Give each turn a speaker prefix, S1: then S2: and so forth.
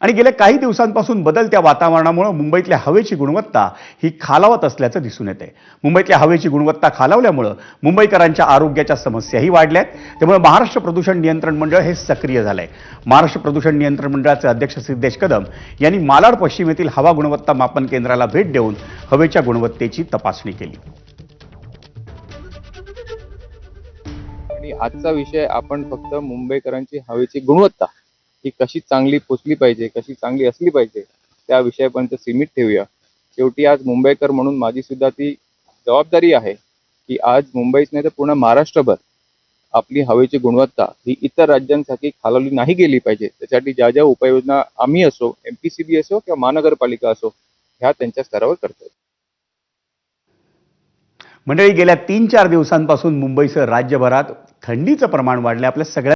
S1: आणि गेल्या काही दिवसांपासून बदलत्या वातावरणामुळे मुंबईतल्या हवेची गुणवत्ता ही खालावत असल्याचं दिसून येते। मुंबईतल्या हवेची गुणवत्ता खालावल्यामुळे मुंबईकरांच्या आरोग्याच्या समस्याही वाढल्यात। त्यामुळे महाराष्ट्र प्रदूषण नियंत्रण मंडळ हे सक्रिय झालंय। महाराष्ट्र प्रदूषण नियंत्रण मंडळाचे अध्यक्ष सिद्धेश कदम यांनी मालाड पश्चिम येथील हवा गुणवत्ता मापन केंद्राला भेट देऊन हवेच्या गुणवत्तेची तपासणी केली।
S2: आणि आजचा विषय आपण फक्त मुंबईकरांची हवेची गुणवत्ता ही कशी चांगली पोचली पाहिजे, कशी चांगली असली पाहिजे त्या विषयापर्यंत सीमित ठेवूया। शेवटी आज मुंबईकर म्हणून माझी सुद्धा ती जबाबदारी आहे की आज मुंबईच नाही तर पूर्ण महाराष्ट्रभर आपली हवेची गुणवत्ता ही इतर राज्यांसाठी खालावली नाही गेली पाहिजे। त्यासाठी ज्या ज्या उपाययोजना आम्ही असो, एमपीसीबी असो किंवा महानगरपालिका असो, ह्या त्यांच्या स्तरावर करतोय।
S1: मंडळी, गेल्या 3-4 दिवसांपासून मुंबईसह राज्यभरात थंडीचं प्रमाण वाढलं। आपल्या सगळ्या